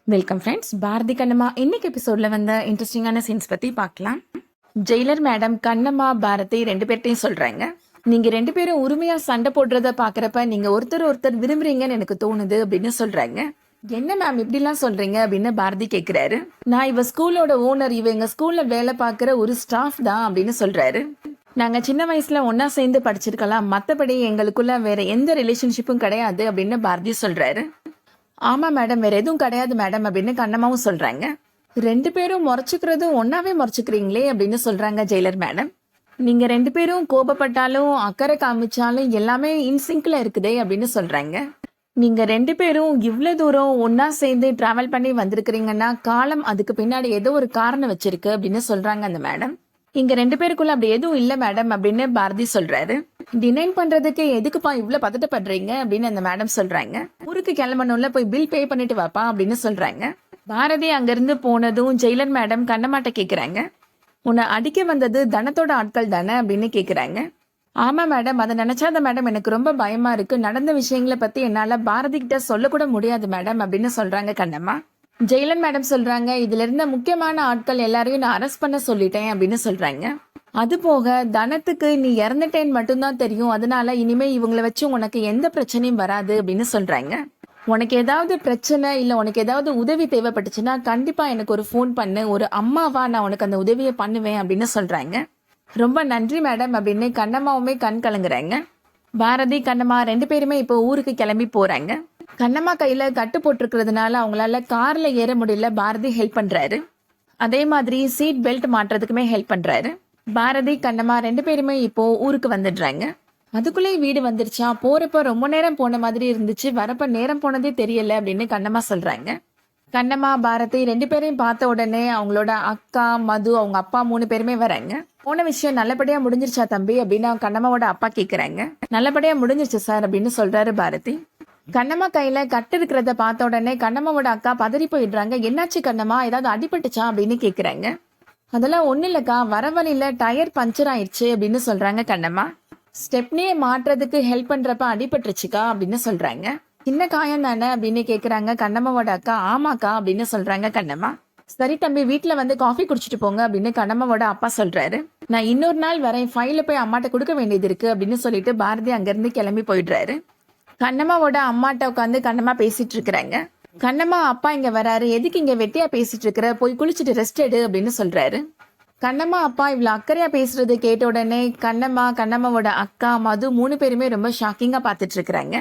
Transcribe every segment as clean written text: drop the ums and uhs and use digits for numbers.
Welcome friends. Bharathi Kannamma இன்னைக்கு எபிசோட்ல வந்த இன்ட்ரெஸ்டிங்கான சீன்ஸ் பத்தி பார்க்கலாம். ஜெயிலர் மேடம் கண்ணம்மா பாரதி ரெண்டு பேர்ட்டையும் சொல்றாங்க, நீங்க ரெண்டு பேரும் உரிமையா சண்டை போடுறத பாக்குறப்ப நீங்க ஒருத்தர் விரும்புறீங்கன்னு எனக்கு தோணுது அப்படின்னு சொல்றாங்க. என்ன மேம் இப்படிலாம் சொல்றீங்க அப்படின்னு பாரதி கேக்குறாரு. நான் இவ ஸ்கூலோட ஓனர், இவ எங்க ஸ்கூல்ல வேலை பார்க்குற ஒரு ஸ்டாஃப் தான் அப்படின்னு சொல்றாரு. நாங்க சின்ன வயசுல ஒன்னா சேர்ந்து படிச்சிருக்கலாம், மத்தபடி எங்களுக்குள்ள வேற எந்த ரிலேஷன்ஷிப்பும் கிடையாது அப்படின்னு பாரதி சொல்றாரு. ஆமா மேடம், வேற எதுவும் கிடையாது மேடம் அப்படின்னு கண்ணம்மாவும் சொல்றாங்க. ரெண்டு பேரும் முறைச்சுக்கிறதும் ஒன்னாவே முறைச்சுக்கிறீங்களே அப்படின்னு சொல்றாங்க ஜெயிலர் மேடம். நீங்க ரெண்டு பேரும் கோபப்பட்டாலும் அக்கறை காமிச்சாலும் எல்லாமே இன்சிங்க்ல இருக்குதே அப்படின்னு சொல்றாங்க. நீங்க ரெண்டு பேரும் இவ்வளவு தூரம் ஒன்னா சேர்ந்து டிராவல் பண்ணி வந்திருக்கிறீங்கன்னா காலம் அதுக்கு பின்னாடி ஏதோ ஒரு காரணம் வச்சிருக்கு அப்படின்னு சொல்றாங்க அந்த மேடம். இங்க ரெண்டு பேருக்குள்ள அப்படி எதுவும் இல்ல மேடம் அப்படின்னு பாரதி சொல்றாரு. டினைன் பண்றதுக்கு எதுக்குப்பா இவ்வளவு பதட்டப்படுறீங்க அப்படின்னு அந்த மேடம் சொல்றாங்க. ஊருக்கு கிளம்பணும்ல, போய் பில் பே பண்ணிட்டு வாப்பா அப்படின்னு சொல்றாங்க. பாரதி அங்கிருந்து போனதும் ஜெயிலர் மேடம் கண்ணம்மாட்ட கேக்குறாங்க, உன்னை அடிக்க வந்தது தனத்தோட ஆட்கள் தானே அப்படின்னு கேக்குறாங்க. ஆமா மேடம், அதை நினைச்சாத மேடம் எனக்கு ரொம்ப பயமா இருக்கு, நடந்த விஷயங்களை பத்தி என்னால பாரதி கிட்ட சொல்லக்கூட முடியாது மேடம் அப்படின்னு சொல்றாங்க கண்ணம்மா. ஜெயிலன் மேடம் சொல்றாங்க, இதுல இருந்த முக்கியமான ஆட்கள் எல்லாரையும் நான் அரெஸ்ட் பண்ண சொல்லிட்டேன் அப்படின்னு சொல்றாங்க. அது போக தனத்துக்கு நீ இறந்துட்டேன்னு மட்டும்தான் தெரியும், அதனால இனிமே இவங்களை வச்சு உனக்கு எந்த பிரச்சனையும் வராது அப்படின்னு சொல்றாங்க. உனக்கு ஏதாவது பிரச்சனை இல்ல உனக்கு ஏதாவது உதவி தேவைப்பட்டுச்சுன்னா கண்டிப்பா எனக்கு ஒரு ஃபோன் பண்ணு, ஒரு அம்மாவா நான் உனக்கு அந்த உதவியை பண்ணுவேன் அப்படின்னு சொல்றாங்க. ரொம்ப நன்றி மேடம் அப்படின்னு கண்ணம்மாவுமே கண் கலங்குறாங்க. பாரதி கண்ணம்மா ரெண்டு பேருமே இப்போ ஊருக்கு கிளம்பி போறாங்க. கண்ணம்மா கையில கட்டு போட்டிருக்கிறதுனால அவங்களால கார்ல ஏற முடியல, பாரதி ஹெல்ப் பண்றாரு. அதே மாதிரி சீட் பெல்ட் மாட்டுறதுக்குமே ஹெல்ப் பண்றாரு. பாரதி கண்ணம்மா ரெண்டு பேருமே இப்போ ஊருக்கு வந்துடுறாங்க. அதுக்குள்ளே வீடு வந்துருச்சா, போறப்ப ரொம்ப நேரம் போன மாதிரி இருந்துச்சு, வரப்ப நேரம் போனதே தெரியல அப்படின்னு கண்ணம்மா சொல்றாங்க. கண்ணம்மா பாரதி ரெண்டு பேரையும் பார்த்த உடனே அவங்களோட அக்கா மது அவங்க அப்பா மூணு பேருமே வராங்க. போன விஷயம் நல்லபடியா முடிஞ்சிருச்சா தம்பி அப்படின்னு கண்ணம்மாவோட அப்பா கேக்குறாங்க. நல்லபடியா முடிஞ்சிருச்சு சார் அப்படின்னு சொல்றாரு பாரதி. கண்ணம்மா கையில கட்டு இருக்கிறத பார்த்த உடனே கண்ணம்மாவோட அக்கா பதறி போயிடுறாங்க. என்னாச்சு கண்ணம்மா, ஏதாவது அடிபட்டுச்சா அப்படின்னு கேக்குறாங்க. அதெல்லாம் ஒண்ணு இல்லக்கா, வர வழியில டயர் பஞ்சர் ஆயிடுச்சு அப்படின்னு சொல்றாங்க கண்ணம்மா. ஸ்டெப்னியை மாட்டுறதுக்கு ஹெல்ப் பண்றப்ப அடிபட்டுருச்சுக்கா அப்படின்னு சொல்றாங்க. சின்ன காயம் தானே அப்படின்னு கேக்குறாங்க கண்ணம்மாவோட அக்கா. ஆமாக்கா அப்படின்னு சொல்றாங்க கண்ணம்மா. சரி தம்பி, வீட்டுல வந்து காஃபி குடிச்சிட்டு போங்க அப்படின்னு கண்ணம்மாவோட அப்பா சொல்றாரு. நான் இன்னொரு நாள் வரேன், ஃபைல போய் அம்மாட்ட கொடுக்க வேண்டியது இருக்கு அப்படின்னு சொல்லிட்டு பாரதி அங்கிருந்து கிளம்பி போயிடுறாரு. கண்ணம்மாவோட அம்மாட்ட உட்காந்து கண்ணம்மா பேசிட்டு இருக்கிறாங்க. கண்ணம்மா, அப்பா இங்க வராரு, எதுக்கு இங்க வெட்டியா பேசிட்டு இருக்கிற, போய் குளிச்சுட்டு ரெஸ்ட் எடு அப்படின்னு சொல்றாரு. கண்ணம்மா அப்பா இவ்வளவு அக்கறையா பேசுறது கேட்ட உடனே கண்ணம்மா கண்ணம்மாவோட அக்கா மது மூணு பேருமே ரொம்ப ஷாக்கிங்கா பாத்துட்டு இருக்கிறாங்க.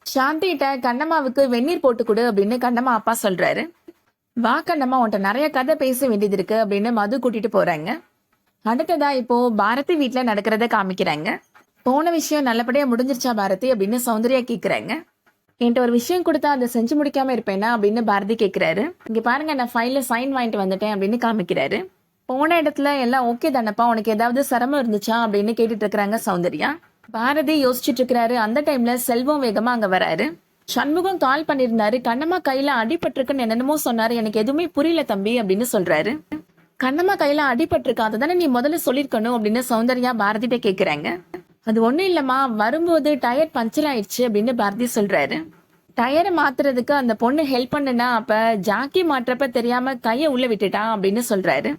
சாந்திகிட்ட கண்ணம்மாவுக்கு வெந்நீர் போட்டு கொடு அப்படின்னு கண்ணம்மா அப்பா சொல்றாரு. வா கண்ணம்மா, உன்ட்ட நிறைய கதை பேச வேண்டியது இருக்கு அப்படின்னு மது கூட்டிட்டு போறாங்க. அடுத்ததா இப்போ பாரதி வீட்டுல நடக்கிறத காமிக்கிறாங்க. போன விஷயம் நல்லபடியா முடிஞ்சிருச்சா பாரதி அப்படின்னு சௌந்தர்யா கேக்குறாங்க. என்கிட்ட ஒரு விஷயம் கொடுத்தா அதை செஞ்சு முடிக்காம இருப்பேனா அப்படின்னு பாரதி கேக்குறாரு. இங்க பாருங்க, நான் ஃபைல்ல சைன் வாங்கிட்டு வந்துட்டேன் அப்படின்னு காமிக்கிறாரு. போன இடத்துல எல்லாம் ஓகே தானப்பா, உனக்கு ஏதாவது சிரமம் இருந்துச்சா அப்படின்னு கேட்டுட்டு இருக்கிறாங்க சௌந்தர்யா. பாரதி யோசிச்சுட்டு இருக்கிறாரு. அந்த டைம்ல செல்வம் வேகமா அங்க வராரு. சண்முகம் கால் பண்ணிருந்தாரு. கண்ணம்மா கையில அடிபட்டிருக்குன்னு என்னென்னமோ சொன்னாரு, எனக்கு எதுவுமே புரியல தம்பி அப்படின்னு சொல்றாரு. கண்ணம்மா கையில அடிபட்டிருக்கா, அதுதானே நீ முதல்ல சொல்லிருக்கணும் அப்படின்னு சௌந்தர்யா பாரதிட்ட கேக்குறாங்க. அது ஒண்ணும் இல்லம்மா, வரும்போது டயர் பஞ்சர் ஆயிடுச்சு அப்படின்னு பாரதி சொல்றாரு. டயரை மாத்துறதுக்கு அந்த பொண்ணு ஹெல்ப் பண்ணுனா, அப்ப ஜாக்கி மாற்றப்ப தெரியாம கைய உள்ள விட்டுட்டா அப்படின்னு சொல்றாரு.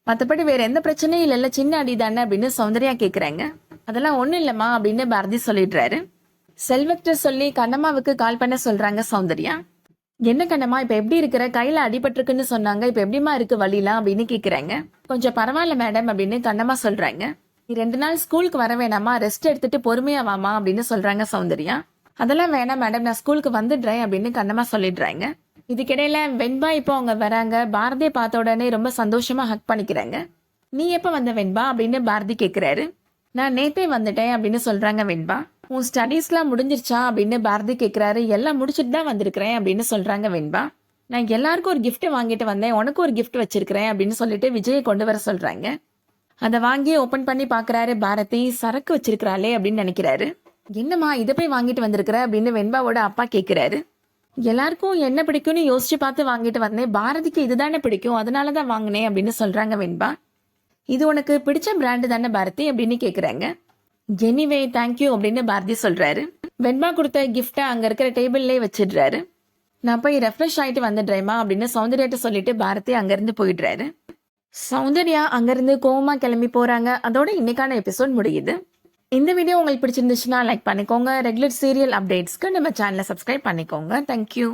மத்தபடி வேற எந்த பிரச்சனையும் இல்ல, சின்ன அடி தானே அப்படின்னு சௌந்தர்யா கேக்குறாங்க. அதெல்லாம் ஒண்ணும் இல்லம்மா அப்படின்னு பாரதி சொல்லிடுறாரு. செல்வத்தை சொல்லி கண்ணம்மாவுக்கு கால் பண்ண சொல்றாங்க சௌந்தர்யா. என்ன கண்ணம்மா, இப்ப எப்படி இருக்கிற, கையில அடிபட்டிருக்குன்னு சொன்னாங்க, இப்ப எப்படிமா இருக்கு வழிலாம் அப்படின்னு கேக்குறாங்க. கொஞ்சம் பரவாயில்ல மேடம் அப்படின்னு கண்ணம்மா சொல்றாங்க. நீ 2 நாள் ஸ்கூலுக்கு வர வேணாமா, ரெஸ்ட் எடுத்துட்டு பொறுமையா வாமா அப்படின்னு சொல்றாங்க சௌந்தர்யா. அதெல்லாம் வேணாம் மேடம், நான் ஸ்கூலுக்கு வந்துடுறேன் அப்படின்னு கண்ணம்மா சொல்லிடுறாங்க. இதுக்கிடையில வெண்பா இப்போ அவங்க வராங்க. பாரதியை பார்த்த உடனே ரொம்ப சந்தோஷமா ஹக் பண்ணிக்கிறாங்க. நீ எப்ப வந்த வெண்பா அப்படின்னு பாரதி கேக்குறாரு. நான் நேத்தே வந்துட்டேன் அப்படின்னு சொல்றாங்க வெண்பா. உன் ஸ்டடீஸ்லாம் முடிஞ்சிருச்சா அப்படின்னு பாரதி கேக்குறாரு. எல்லாம் முடிச்சுட்டு தான் வந்திருக்கிறேன் அப்படின்னு சொல்றாங்க வெண்பா. நான் எல்லாருக்கும் ஒரு கிஃப்ட் வாங்கிட்டு வந்தேன், உனக்கு ஒரு கிஃப்ட் வச்சிருக்கிறேன் அப்படின்னு சொல்லிட்டு விஜயை கொண்டு வர சொல்றாங்க. அதை வாங்கி ஓபன் பண்ணி பாக்குறாரு. பாரதி சரக்கு வச்சிருக்கிறாளே அப்படின்னு நினைக்கிறாரு. என்னம்மா இதை போய் வாங்கிட்டு வந்திருக்கிற அப்படின்னு வெண்பாவோட அப்பா கேக்குறாரு. எல்லாருக்கும் என்ன பிடிக்கும்னு யோசிச்சு பார்த்து வாங்கிட்டு வந்தேன், பாரதிக்கு இதுதானே பிடிக்கும், அதனாலதான் வாங்கினேன் அப்படின்னு சொல்றாங்க வெண்பா. இது உனக்கு பிடிச்ச பிராண்டு தானே பாரதி அப்படின்னு கேக்குறாங்க. எனிவே தேங்க்யூ அப்படின்னு பாரதி சொல்றாரு. வெண்பா கொடுத்த கிஃப்டை அங்க இருக்கிற டேபிள்லயே வச்சிடுறாரு. நான் போய் ரெஃப்ரெஷ் ஆயிட்டு வந்துடுறேம்மா அப்படின்னு சௌந்தர்யாட்ட சொல்லிட்டு பாரதி அங்கிருந்து போயிடுறாரு. சௌந்தர்யா அங்கிருந்து கோவமா கிளம்பி போறாங்க. அதோட இன்னைக்கான எபிசோட் முடியுது. இந்த வீடியோ உங்களுக்கு பிடிச்சிருந்துச்சுன்னா லைக் பண்ணிக்கோங்க. ரெகுலர் சீரியல் அப்டேட்ஸ்க்கு நம்ம சேனலை சப்ஸ்கிரைப் பண்ணிக்கோங்க. தேங்க்யூ.